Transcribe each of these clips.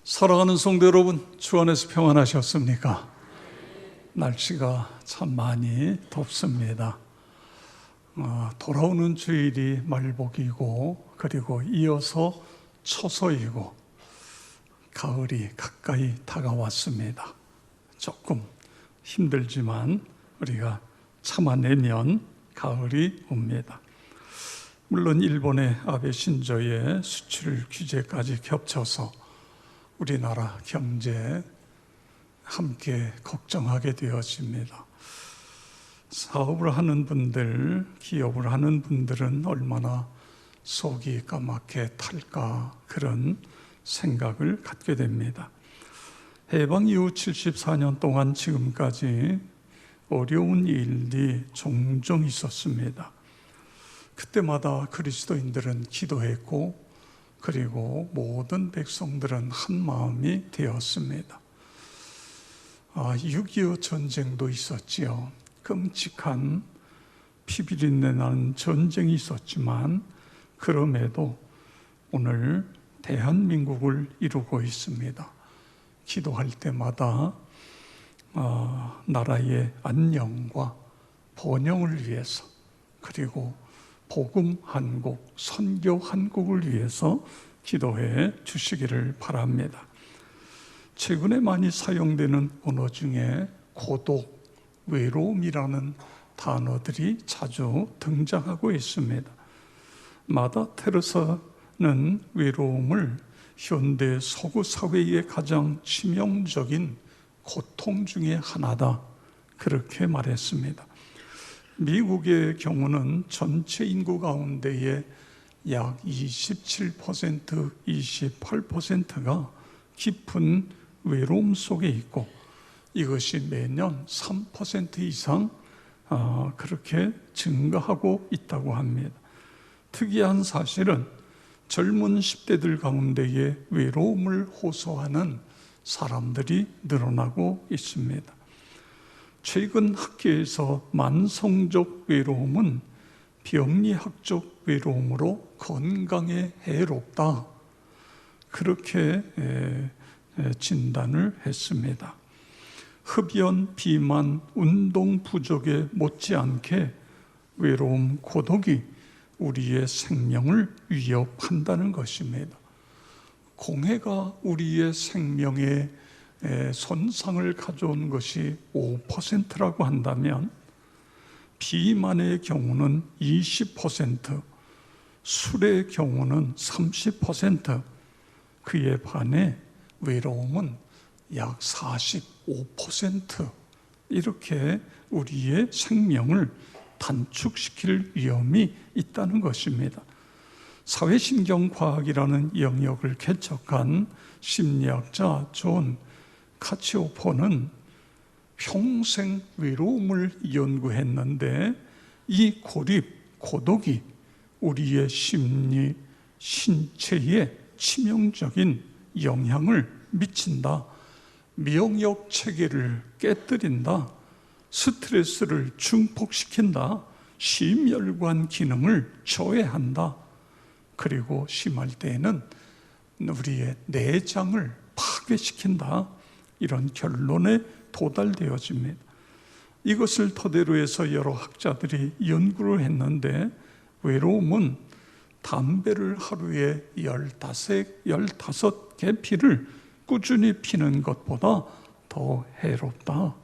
사랑하는 성도 여러분, 주 안에서 평안하셨습니까? 날씨가 참 많이 덥습니다. 돌아오는 주일이 말복이고, 그리고 이어서 초서이고, 가을이 가까이 다가왔습니다. 조금 힘들지만 우리가 참아내면 가을이 옵니다. 물론 일본의 아베 신조의 수출 규제까지 겹쳐서 우리나라 경제 함께 걱정하게 되어집니다. 사업을 하는 분들, 기업을 하는 분들은 얼마나 속이 까맣게 탈까, 그런 생각을 갖게 됩니다. 해방 이후 74년 동안 지금까지 어려운 일이 종종 있었습니다. 그때마다 그리스도인들은 기도했고, 그리고 모든 백성들은 한 마음이 되었습니다. 6.25 전쟁도 있었지요. 끔찍한 피비린내 나는 전쟁이 있었지만, 그럼에도 오늘 대한민국을 이루고 있습니다. 기도할 때마다 나라의 안녕과 번영을 위해서, 그리고 복음 한국, 선교 한국을 위해서 기도해 주시기를 바랍니다. 최근에 많이 사용되는 언어 중에 고독, 외로움이라는 단어들이 자주 등장하고 있습니다. 마다 테레사는 외로움을 현대 서구 사회의 가장 치명적인 고통 중에 하나다, 그렇게 말했습니다. 미국의 경우는 전체 인구 가운데에 약 27%, 28%가 깊은 외로움 속에 있고, 이것이 매년 3% 이상 그렇게 증가하고 있다고 합니다. 특이한 사실은 젊은 10대들 가운데에 외로움을 호소하는 사람들이 늘어나고 있습니다. 최근 학계에서 만성적 외로움은 병리학적 외로움으로 건강에 해롭다, 그렇게 진단을 했습니다. 흡연, 비만, 운동 부족에 못지않게 외로움, 고독이 우리의 생명을 위협한다는 것입니다. 공해가 우리의 생명에 손상을 가져온 것이 5%라고 한다면, 비만의 경우는 20%, 술의 경우는 30%, 그에 반해 외로움은 약 45%, 이렇게 우리의 생명을 단축시킬 위험이 있다는 것입니다. 사회신경과학이라는 영역을 개척한 심리학자 존 카치오퍼는 평생 외로움을 연구했는데, 이 고립, 고독이 우리의 심리, 신체에 치명적인 영향을 미친다, 면역 체계를 깨뜨린다, 스트레스를 증폭시킨다, 심혈관 기능을 저해한다, 그리고 심할 때에는 우리의 내장을 파괴시킨다, 이런 결론에 도달되어집니다. 이것을 토대로 해서 여러 학자들이 연구를 했는데, 외로움은 담배를 하루에 15개 피를 꾸준히 피는 것보다 더 해롭다.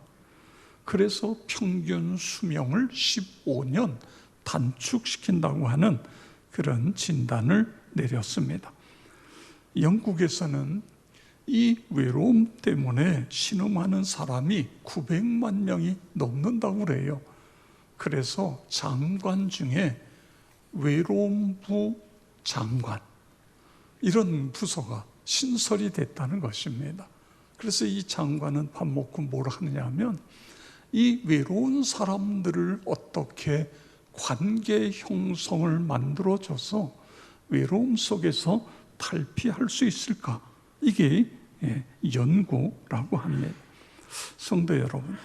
그래서 평균 수명을 15년 단축시킨다고 하는 그런 진단을 내렸습니다. 영국에서는 이 외로움 때문에 신음하는 사람이 900만 명이 넘는다고 그래요. 그래서 장관 중에 외로움부 장관, 이런 부서가 신설이 됐다는 것입니다. 그래서 이 장관은 밥 먹고 뭘 하느냐 하면, 이 외로운 사람들을 어떻게 관계 형성을 만들어줘서 외로움 속에서 탈피할 수 있을까, 이게 연구라고 합니다. 성도 여러분,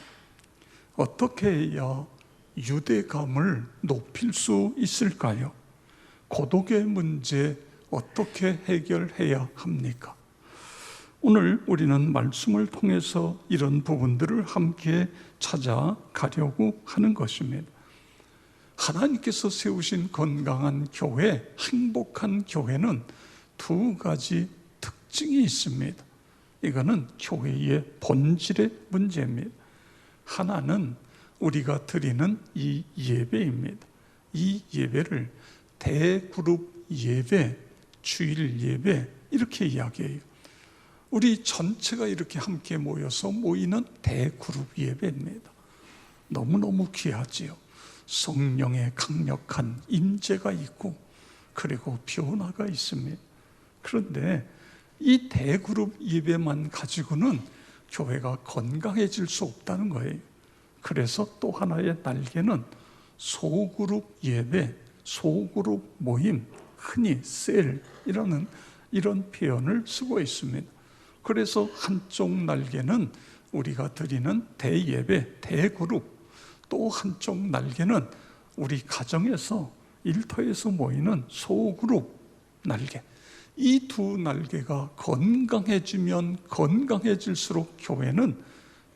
어떻게 해야 유대감을 높일 수 있을까요? 고독의 문제 어떻게 해결해야 합니까? 오늘 우리는 말씀을 통해서 이런 부분들을 함께 찾아가려고 하는 것입니다. 하나님께서 세우신 건강한 교회, 행복한 교회는 두 가지 특징이 있습니다. 이거는 교회의 본질의 문제입니다. 하나는 우리가 드리는 이 예배입니다. 이 예배를 대그룹 예배, 주일 예배 이렇게 이야기해요. 우리 전체가 이렇게 함께 모여서 모이는 대그룹 예배입니다. 너무너무 귀하지요. 성령의 강력한 임재가 있고 그리고 변화가 있습니다. 그런데 이 대그룹 예배만 가지고는 교회가 건강해질 수 없다는 거예요. 그래서 또 하나의 날개는 소그룹 예배, 소그룹 모임, 흔히 셀이라는 이런 표현을 쓰고 있습니다. 그래서 한쪽 날개는 우리가 드리는 대예배, 대그룹, 또 한쪽 날개는 우리 가정에서 일터에서 모이는 소그룹 날개. 이 두 날개가 건강해지면 건강해질수록 교회는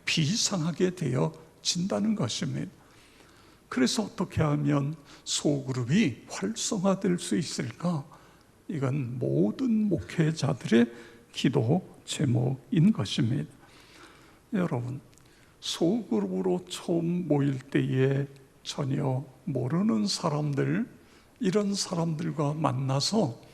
비상하게 되어진다는 것입니다. 그래서 어떻게 하면 소그룹이 활성화될 수 있을까? 이건 모든 목회자들의 기도 제목인 것입니다. 여러분, 소그룹으로 처음 모일 때에 전혀 모르는 사람들, 이런 사람들과 만나서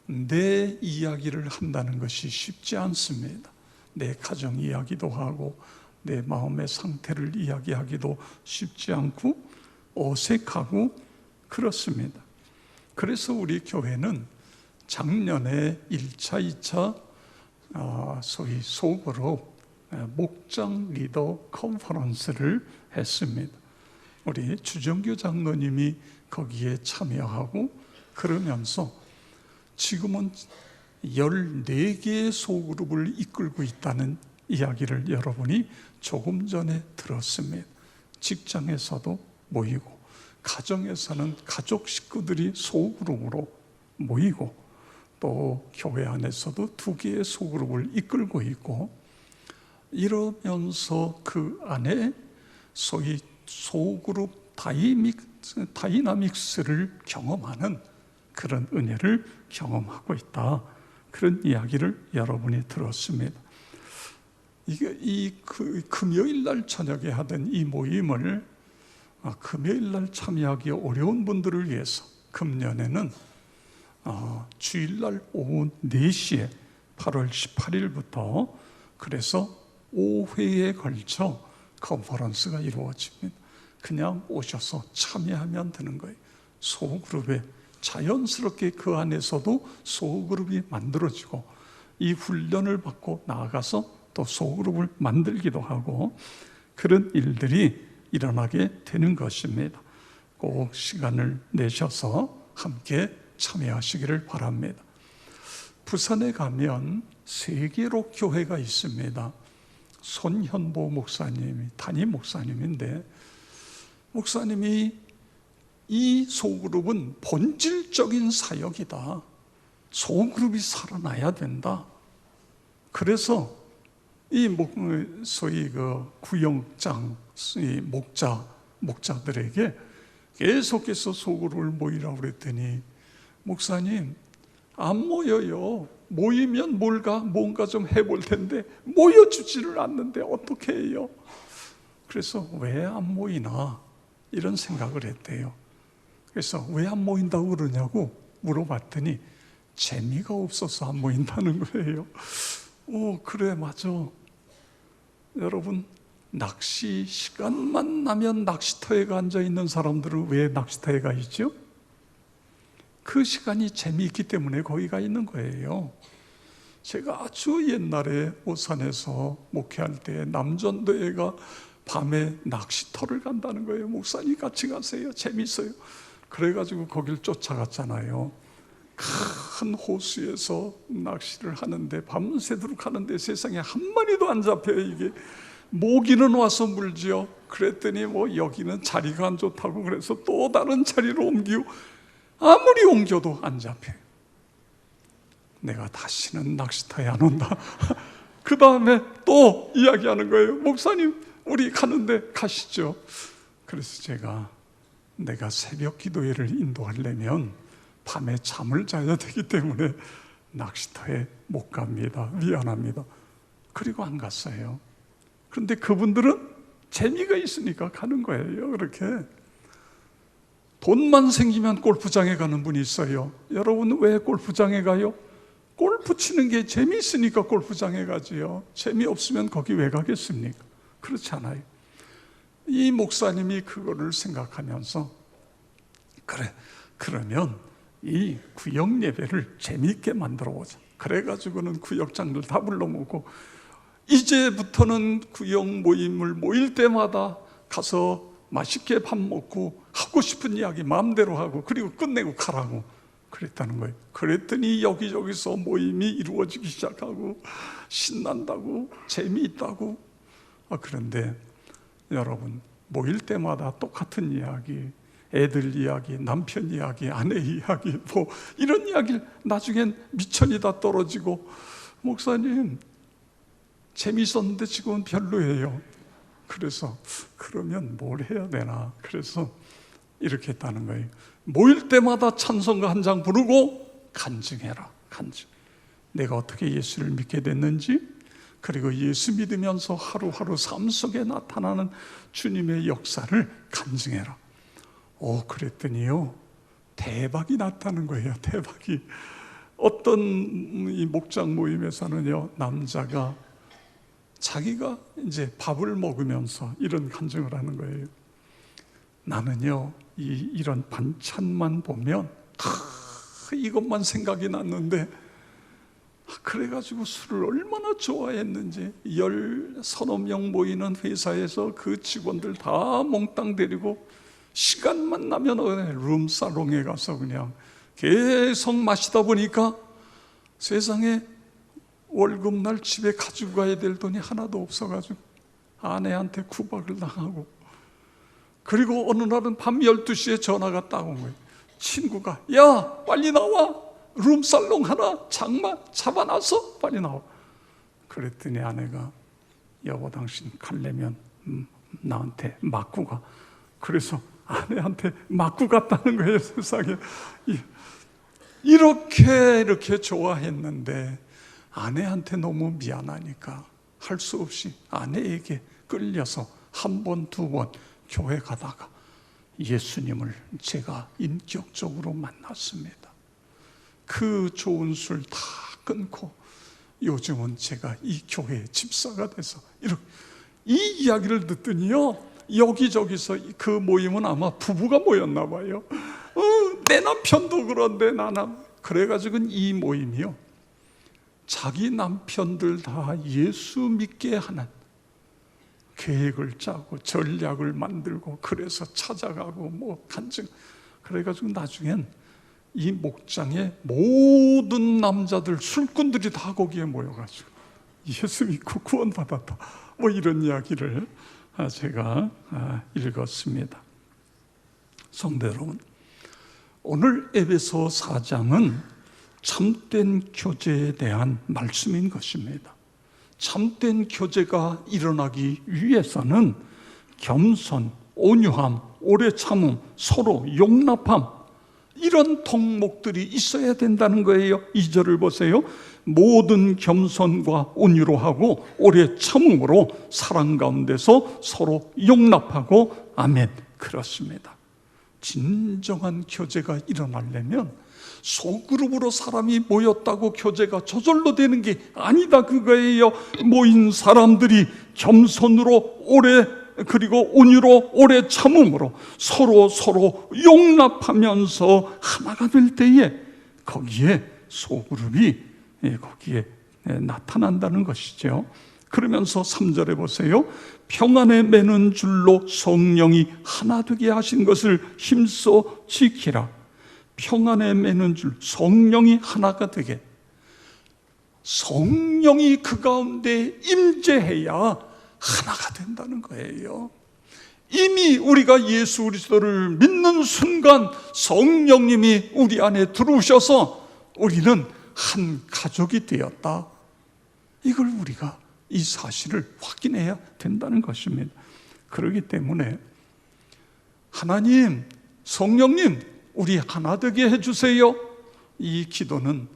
내 이야기를 한다는 것이 쉽지 않습니다. 내 가정 이야기도 하고 내 마음의 상태를 이야기하기도 쉽지 않고 어색하고 그렇습니다. 그래서 우리 교회는 작년에 1차, 2차 소위 소그룹 목장 리더 컨퍼런스를 했습니다. 우리 주정규 장로님이 거기에 참여하고 그러면서 지금은 14개의 소그룹을 이끌고 있다는 이야기를 여러분이 조금 전에 들었습니다. 직장에서도 모이고 가정에서는 가족 식구들이 소그룹으로 모이고 또 교회 안에서도 2개의 소그룹을 이끌고 있고 이러면서 그 안에 소위 소그룹 다이나믹스를 경험하는 그런 은혜를 경험하고 있다. 그런 이야기를 여러분이 들었습니다. 금요일 날 저녁에 하던 이 모임을 금요일 날 참여하기 어려운 분들을 위해서 금년에는 주일날 오후 4시에 8월 18일부터 그래서 5회에 걸쳐 컨퍼런스가 이루어집니다. 그냥 오셔서 참여하면 되는 거예요. 소그룹에 자연스럽게 그 안에서도 소그룹이 만들어지고 이 훈련을 받고 나아가서 또 소그룹을 만들기도 하고 그런 일들이 일어나게 되는 것입니다. 꼭 시간을 내셔서 함께 참여하시기를 바랍니다. 부산에 가면 세계로 교회가 있습니다. 손현보 목사님이 담임 목사님인데 목사님이 이 소그룹은 본질적인 사역이다. 소그룹이 살아나야 된다. 그래서 이 소위 그 구역장, 목자들에게 계속해서 소그룹을 모이라고 그랬더니 목사님 안 모여요. 모이면 뭔가 좀 해볼 텐데 모여주지를 않는데 어떻게 해요? 그래서 왜 안 모이나 이런 생각을 했대요. 그래서 왜 안 모인다고 그러냐고 물어봤더니 재미가 없어서 안 모인다는 거예요. 그래 맞아. 여러분 낚시 시간만 나면 낚시터에 앉아있는 사람들은 왜 낚시터에 가 있죠? 그 시간이 재미있기 때문에 거기 가 있는 거예요. 제가 아주 옛날에 오산에서 목회할 때 남전도회가 밤에 낚시터를 간다는 거예요. 목사님 같이 가세요. 재밌어요. 그래가지고 거길 쫓아갔잖아요. 큰 호수에서 낚시를 하는데 밤새도록 하는데 세상에 한 마리도 안 잡혀요. 이게 모기는 와서 물지요. 그랬더니 여기는 자리가 안 좋다고 그래서 또 다른 자리로 옮기고 아무리 옮겨도 안 잡혀요. 내가 다시는 낚시터에 안 온다. 그 다음에 또 이야기하는 거예요. 목사님, 우리 가는데 가시죠. 그래서 내가 새벽 기도회를 인도하려면 밤에 잠을 자야 되기 때문에 낚시터에 못 갑니다. 미안합니다. 그리고 안 갔어요. 그런데 그분들은 재미가 있으니까 가는 거예요. 그렇게 돈만 생기면 골프장에 가는 분이 있어요. 여러분, 왜 골프장에 가요? 골프 치는 게 재미있으니까 골프장에 가지요. 재미없으면 거기 왜 가겠습니까? 그렇지 않아요. 이 목사님이 그거를 생각하면서, 그러면 이 구역 예배를 재미있게 만들어 보자. 그래가지고는 구역장들 다 불러 모으고, 이제부터는 구역 모임을 모일 때마다 가서 맛있게 밥 먹고 하고 싶은 이야기 마음대로 하고, 그리고 끝내고 가라고 그랬다는 거예요. 그랬더니 여기저기서 모임이 이루어지기 시작하고 신난다고, 재미있다고. 그런데 여러분, 모일 때마다 똑같은 이야기, 애들 이야기, 남편 이야기, 아내 이야기, 뭐 이런 이야기를 나중엔 미천이 다 떨어지고, 목사님 재미있었는데 지금은 별로예요. 그래서 그러면 뭘 해야 되나? 그래서 이렇게 했다는 거예요. 모일 때마다 찬송가 한 장 부르고 간증해라. 간증. 내가 어떻게 예수를 믿게 됐는지, 그리고 예수 믿으면서 하루하루 삶 속에 나타나는 주님의 역사를 간증해라. 그랬더니요, 대박이 났다는 거예요. 대박이. 어떤 이 목장 모임에서는요, 남자가 자기가 이제 밥을 먹으면서 이런 간증을 하는 거예요. 나는요, 이런 반찬만 보면 이것만 생각이 났는데, 그래가지고 술을 얼마나 좋아했는지, 10-30명 모이는 회사에서 그 직원들 다 몽땅 데리고 시간만 나면 룸살롱에 가서 그냥 계속 마시다 보니까 세상에 월급날 집에 가지고 가야 될 돈이 하나도 없어가지고 아내한테 구박을 당하고, 그리고 어느 날은 밤 12시에 전화가 딱 온 거예요. 친구가, 야 빨리 나와, 룸살롱 하나 잡아놔서 빨리 나와. 그랬더니 아내가, 여보 당신 갈래면 나한테 맞고 가. 그래서 아내한테 맞고 갔다는 거예요. 세상에. 이렇게 좋아했는데 아내한테 너무 미안하니까 할 수 없이 아내에게 끌려서 한 번, 두 번 교회 가다가 예수님을 제가 인격적으로 만났습니다. 그 좋은 술 다 끊고 요즘은 제가 이 교회의 집사가 돼서 이 이야기를 듣더니요, 여기저기서 그 모임은 아마 부부가 모였나 봐요. 내 남편도 그런데 나는. 그래가지고 이 모임이요, 자기 남편들 다 예수 믿게 하는 계획을 짜고 전략을 만들고, 그래서 찾아가고 뭐 간증. 그래가지고 나중엔 이 목장의 모든 남자들, 술꾼들이 다 거기에 모여가지고 예수 믿고 구원받았다, 뭐 이런 이야기를 제가 읽었습니다. 성도 여러분, 오늘 에베소 4장은 참된 교제에 대한 말씀인 것입니다. 참된 교제가 일어나기 위해서는 겸손, 온유함, 오래 참음, 서로 용납함, 이런 덕목들이 있어야 된다는 거예요. 2절을 보세요. 모든 겸손과 온유로 하고 오래 참음으로 사랑 가운데서 서로 용납하고, 아멘. 그렇습니다. 진정한 교제가 일어나려면 소그룹으로 사람이 모였다고 교제가 저절로 되는 게 아니다, 그거예요. 모인 사람들이 겸손으로 그리고 온유로 오래 참음으로 서로 용납하면서 하나가 될 때에 거기에 소그룹이 거기에 나타난다는 것이죠. 그러면서 3절에 보세요. 평안에 매는 줄로 성령이 하나 되게 하신 것을 힘써 지키라. 평안에 매는 줄, 성령이 하나가 되게. 성령이 그 가운데 임재해야 하나가 된다는 거예요. 이미 우리가 예수 그리스도를 믿는 순간 성령님이 우리 안에 들어오셔서 우리는 한 가족이 되었다. 이걸 우리가 이 사실을 확인해야 된다는 것입니다. 그렇기 때문에 하나님, 성령님, 우리 하나 되게 해주세요. 이 기도는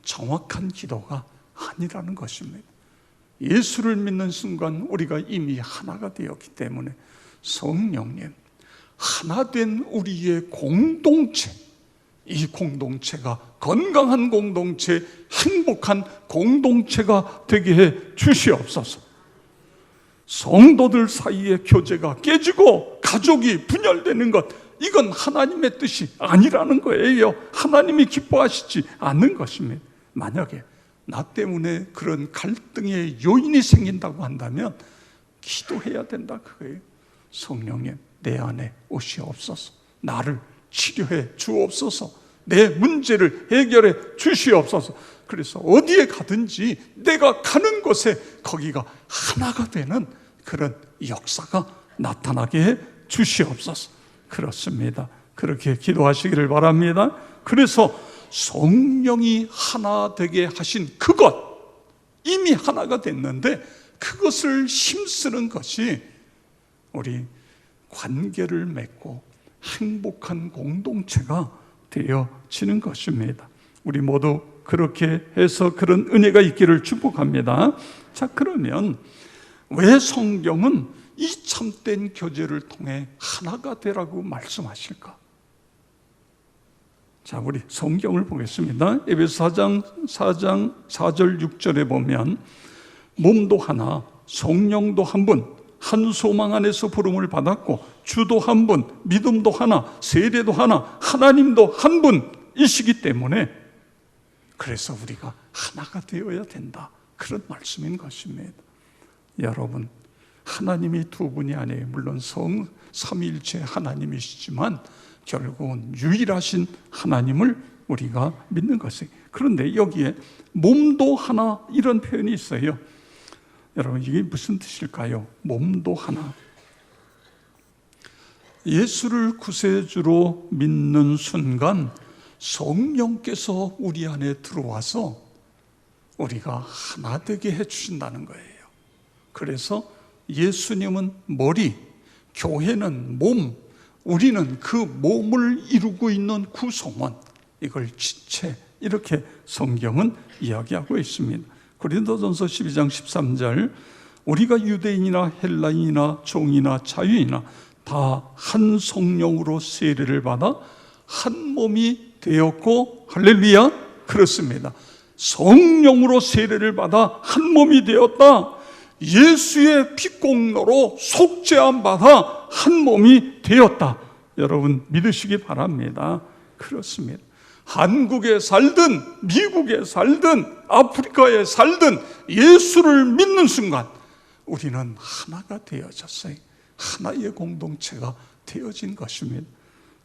정확한 기도가 아니라는 것입니다. 예수를 믿는 순간 우리가 이미 하나가 되었기 때문에 성령님, 하나 된 우리의 공동체, 이 공동체가 건강한 공동체, 행복한 공동체가 되게 해 주시옵소서. 성도들 사이의 교제가 깨지고 가족이 분열되는 것, 이건 하나님의 뜻이 아니라는 거예요. 하나님이 기뻐하시지 않는 것입니다. 만약에 나 때문에 그런 갈등의 요인이 생긴다고 한다면 기도해야 된다 그거예요. 성령님, 내 안에 오시옵소서. 나를 치료해 주옵소서. 내 문제를 해결해 주시옵소서. 그래서 어디에 가든지 내가 가는 곳에 거기가 하나가 되는 그런 역사가 나타나게 해 주시옵소서. 그렇습니다. 그렇게 기도하시기를 바랍니다. 그래서 성령이 하나 되게 하신 그것, 이미 하나가 됐는데 그것을 힘쓰는 것이 우리 관계를 맺고 행복한 공동체가 되어지는 것입니다. 우리 모두 그렇게 해서 그런 은혜가 있기를 축복합니다. 자, 그러면 왜 성경은 이 참된 교제를 통해 하나가 되라고 말씀하실까? 자, 우리 성경을 보겠습니다. 에베소 4장 4절 6절에 보면 몸도 하나, 성령도 한 분, 한 소망 안에서 부름을 받았고 주도 한 분, 믿음도 하나, 세례도 하나, 하나님도 한 분이시기 때문에 그래서 우리가 하나가 되어야 된다, 그런 말씀인 것입니다. 여러분, 하나님이 두 분이 아니에요. 물론 삼위일체 하나님이시지만 결국은 유일하신 하나님을 우리가 믿는 것이에요. 그런데 여기에 몸도 하나, 이런 표현이 있어요. 여러분, 이게 무슨 뜻일까요? 몸도 하나. 예수를 구세주로 믿는 순간 성령께서 우리 안에 들어와서 우리가 하나 되게 해주신다는 거예요. 그래서 예수님은 머리, 교회는 몸, 우리는 그 몸을 이루고 있는 구성원, 이걸 지체, 이렇게 성경은 이야기하고 있습니다. 고린도전서 12장 13절, 우리가 유대인이나 헬라인이나 종이나 자유이나 다 한 성령으로 세례를 받아 한 몸이 되었고, 할렐루야, 그렇습니다. 성령으로 세례를 받아 한 몸이 되었다. 예수의 피공로로 속죄함 받아 한 몸이 되었다. 여러분 믿으시기 바랍니다. 그렇습니다. 한국에 살든 미국에 살든 아프리카에 살든 예수를 믿는 순간 우리는 하나가 되어졌어요. 하나의 공동체가 되어진 것입니다.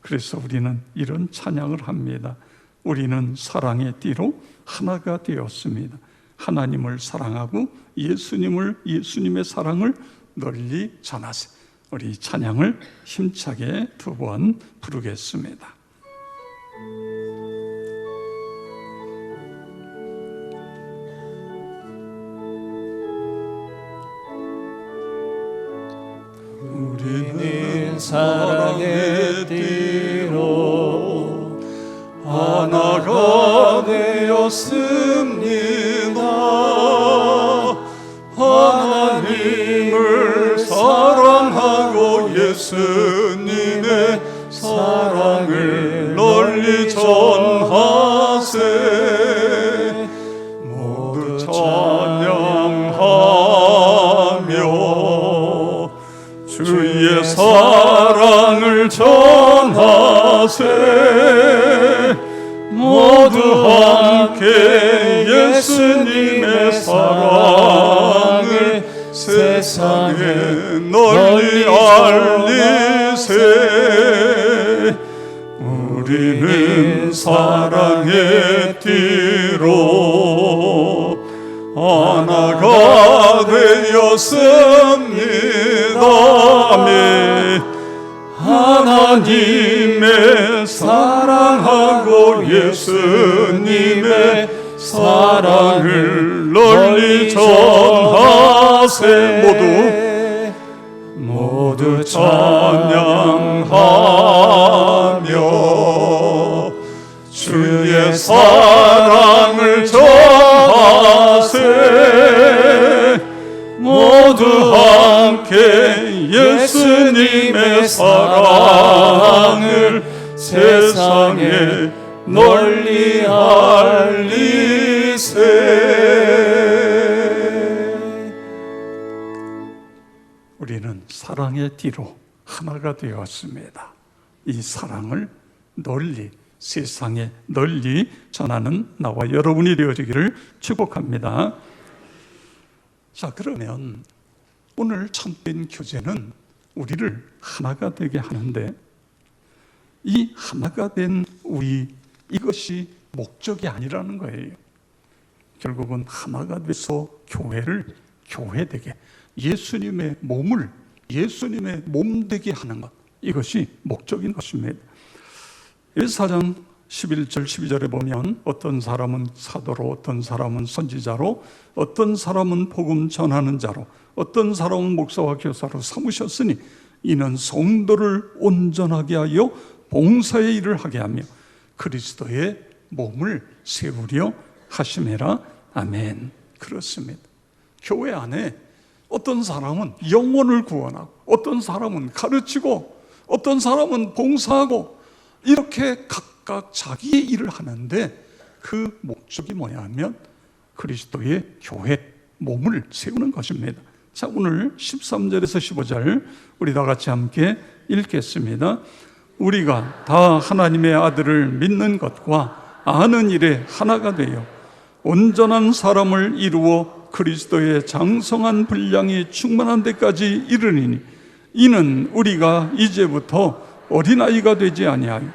그래서 우리는 이런 찬양을 합니다. 우리는 사랑의 띠로 하나가 되었습니다. 하나님을 사랑하고 예수님의 사랑을 널리 전하세. 우리 찬양을 힘차게 두 번 부르겠습니다. 우리는 사랑의 띠로 하나가 되었습니다. 하나님을 사랑하고 예수님의 사랑을 널리 전하세. 모두 찬양하며 주의 사랑을 전하세. 모두 함께 예수님의 사랑을 세상에 널리 알리세. 우리는 사랑의 띠로 하나가 되었습니다. 아멘. 하나님의 사랑하고 예수님의 사랑을 널리 전하세 모두 찬양하며 주의 사랑을 전하세 모두 함께 예수님의 사랑을 세상에 널리 알리세. 우리는 사랑의 띠로 하나가 되었습니다. 이 사랑을 널리 세상에 널리 전하는 나와 여러분이 되어지기를 축복합니다. 자, 그러면 오늘 참된 교제는 우리를 하나가 되게 하는데, 이 하나가 된 우리, 이것이 목적이 아니라는 거예요. 결국은 하나가 돼서 교회를 교회되게, 예수님의 몸을 예수님의 몸 되게 하는 것, 이것이 목적인 것입니다. 1사장 11절 12절에 보면 어떤 사람은 사도로, 어떤 사람은 선지자로, 어떤 사람은 복음 전하는 자로, 어떤 사람은 목사와 교사로 삼으셨으니 이는 성도를 온전하게 하여 봉사의 일을 하게 하며 그리스도의 몸을 세우려 하심이라. 아멘. 그렇습니다. 교회 안에 어떤 사람은 영혼을 구원하고, 어떤 사람은 가르치고, 어떤 사람은 봉사하고, 이렇게 각각 자기의 일을 하는데 그 목적이 뭐냐 하면 그리스도의 교회 몸을 세우는 것입니다. 자, 오늘 13절에서 15절 우리 다 같이 함께 읽겠습니다. 우리가 다 하나님의 아들을 믿는 것과 아는 일에 하나가 되어 온전한 사람을 이루어 그리스도의 장성한 분량이 충만한 데까지 이르리니 이는 우리가 이제부터 어린아이가 되지 아니하여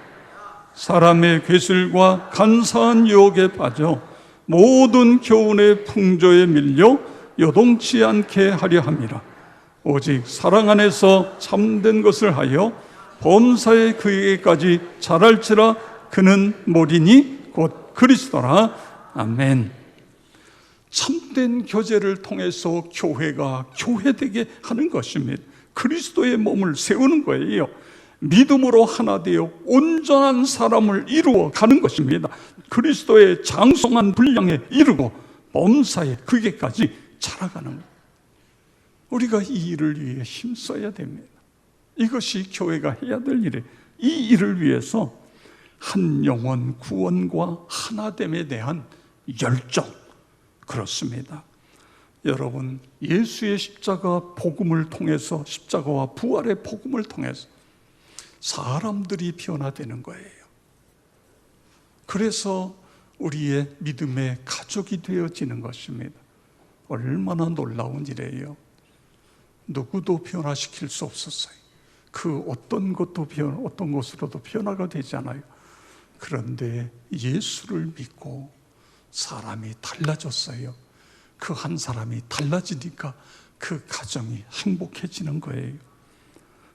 사람의 괴술과 간사한 유혹에 빠져 모든 교훈의 풍조에 밀려 요동치 않게 하려 함이라. 오직 사랑 안에서 참된 것을 하여 범사에 그에게까지 자랄지라. 그는 모리니 곧 그리스도라. 아멘. 참된 교제를 통해서 교회가 교회되게 하는 것입니다. 그리스도의 몸을 세우는 거예요. 믿음으로 하나 되어 온전한 사람을 이루어 가는 것입니다. 그리스도의 장성한 분량에 이르고 범사에 그게까지 자라가는 거예요. 우리가 이 일을 위해 힘써야 됩니다. 이것이 교회가 해야 될 일이에요. 이 일을 위해서 한 영혼 구원과 하나됨에 대한 열정, 그렇습니다. 여러분, 예수의 십자가 복음을 통해서, 십자가와 부활의 복음을 통해서 사람들이 변화되는 거예요. 그래서 우리의 믿음의 가족이 되어지는 것입니다. 얼마나 놀라운 일이에요. 누구도 변화시킬 수 없었어요. 그 어떤 것으로도 변화가 되지 않아요. 그런데 예수를 믿고 사람이 달라졌어요. 그 한 사람이 달라지니까 그 가정이 행복해지는 거예요.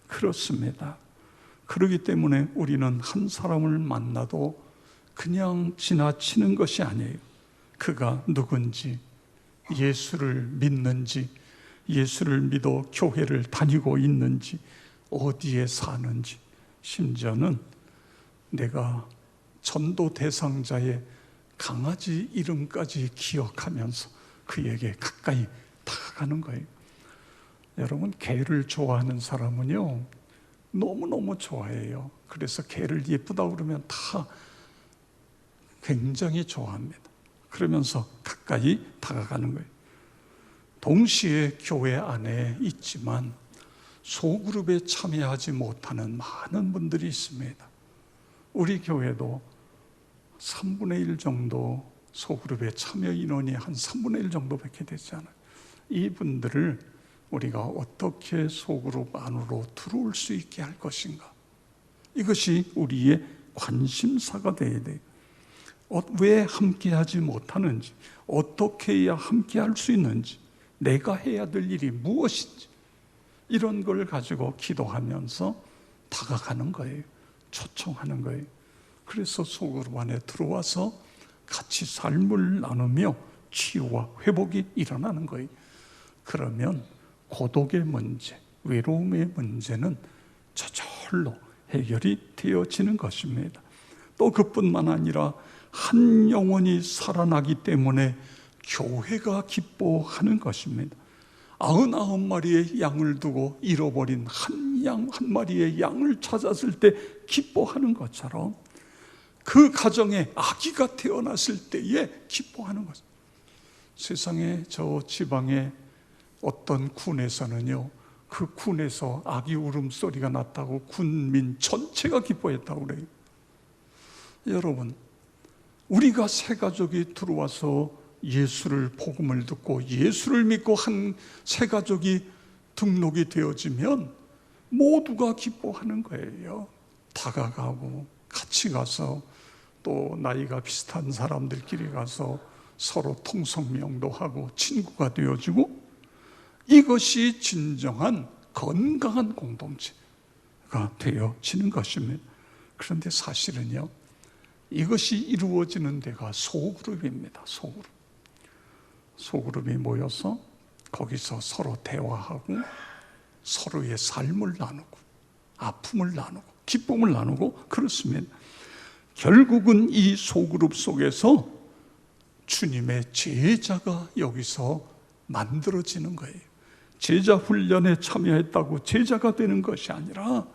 그렇습니다. 그렇기 때문에 우리는 한 사람을 만나도 그냥 지나치는 것이 아니에요. 그가 누군지, 예수를 믿는지, 예수를 믿어 교회를 다니고 있는지, 어디에 사는지, 심지어는 내가 전도 대상자의 강아지 이름까지 기억하면서 그에게 가까이 다가가는 거예요. 여러분, 개를 좋아하는 사람은요, 너무너무 좋아해요. 그래서 개를 예쁘다고 그러면 다 굉장히 좋아합니다. 그러면서 가까이 다가가는 거예요. 동시에 교회 안에 있지만 소그룹에 참여하지 못하는 많은 분들이 있습니다. 우리 교회도 3분의 1 정도 소그룹에 참여 인원이 한 3분의 1 정도밖에 되지 않아요. 이분들을 우리가 어떻게 소그룹 안으로 들어올 수 있게 할 것인가, 이것이 우리의 관심사가 되어야 돼요. 왜 함께하지 못하는지, 어떻게 해야 함께할 수 있는지, 내가 해야 될 일이 무엇인지, 이런 걸 가지고 기도하면서 다가가는 거예요. 초청하는 거예요. 그래서 소그룹 안에 들어와서 같이 삶을 나누며 치유와 회복이 일어나는 거예요. 그러면 고독의 문제, 외로움의 문제는 저절로 해결이 되어지는 것입니다. 또 그뿐만 아니라 한 영혼이 살아나기 때문에 교회가 기뻐하는 것입니다. 99마리의 양을 두고 잃어버린 한 마리의 양을 찾았을 때 기뻐하는 것처럼 그 가정에 아기가 태어났을 때에 기뻐하는 것. 세상에 저 지방에 어떤 군에서는요, 그 군에서 아기 울음소리가 났다고 군민 전체가 기뻐했다고 그래요. 여러분, 우리가 새 가족이 들어와서 예수를 복음을 듣고 예수를 믿고 한 새 가족이 등록이 되어지면 모두가 기뻐하는 거예요. 다가가고 같이 가서 또 나이가 비슷한 사람들끼리 가서 서로 통성명도 하고 친구가 되어지고, 이것이 진정한 건강한 공동체가 되어지는 것입니다. 그런데 사실은요, 이것이 이루어지는 데가 소그룹입니다. 소그룹이 모여서 거기서 서로 대화하고 서로의 삶을 나누고 아픔을 나누고 기쁨을 나누고 그렇습니다. 결국은 이 소그룹 속에서 주님의 제자가 여기서 만들어지는 거예요. 제자 훈련에 참여했다고 제자가 되는 것이 아니라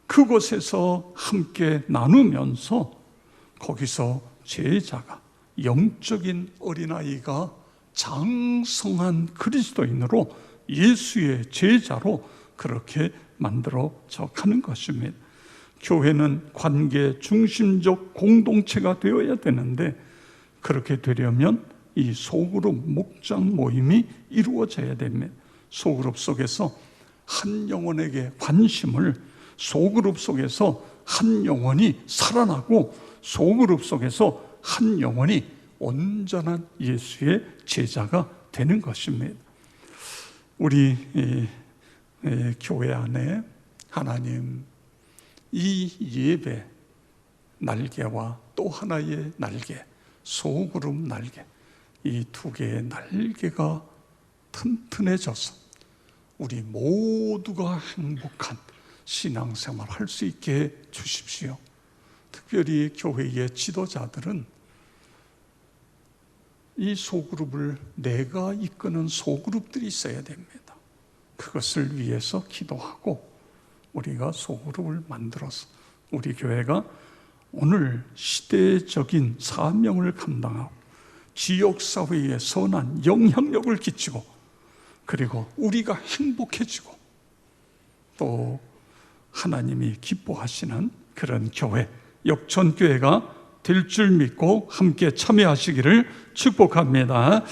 그곳에서 함께 나누면서 거기서 제자가, 영적인 어린아이가 장성한 그리스도인으로 예수의 제자로 그렇게 만들어져 가는 것입니다. 교회는 관계 중심적 공동체가 되어야 되는데, 그렇게 되려면 이 소그룹 목장 모임이 이루어져야 됩니다. 소그룹 속에서 한 영혼에게 관심을, 소그룹 속에서 한 영혼이 살아나고, 소그룹 속에서 한 영혼이 온전한 예수의 제자가 되는 것입니다. 우리 교회 안에 하나님 이 예배 날개와 또 하나의 날개, 소그룹 날개, 이 두 개의 날개가 튼튼해져서 우리 모두가 행복한 신앙생활 할 수 있게 해 주십시오. 특별히 교회의 지도자들은 이 소그룹을, 내가 이끄는 소그룹들이 있어야 됩니다. 그것을 위해서 기도하고 우리가 소그룹을 만들어서 우리 교회가 오늘 시대적인 사명을 감당하고 지역사회에 선한 영향력을 끼치고, 그리고 우리가 행복해지고 또 하나님이 기뻐하시는 그런 교회, 역천교회가 될 줄 믿고 함께 참여하시기를 축복합니다.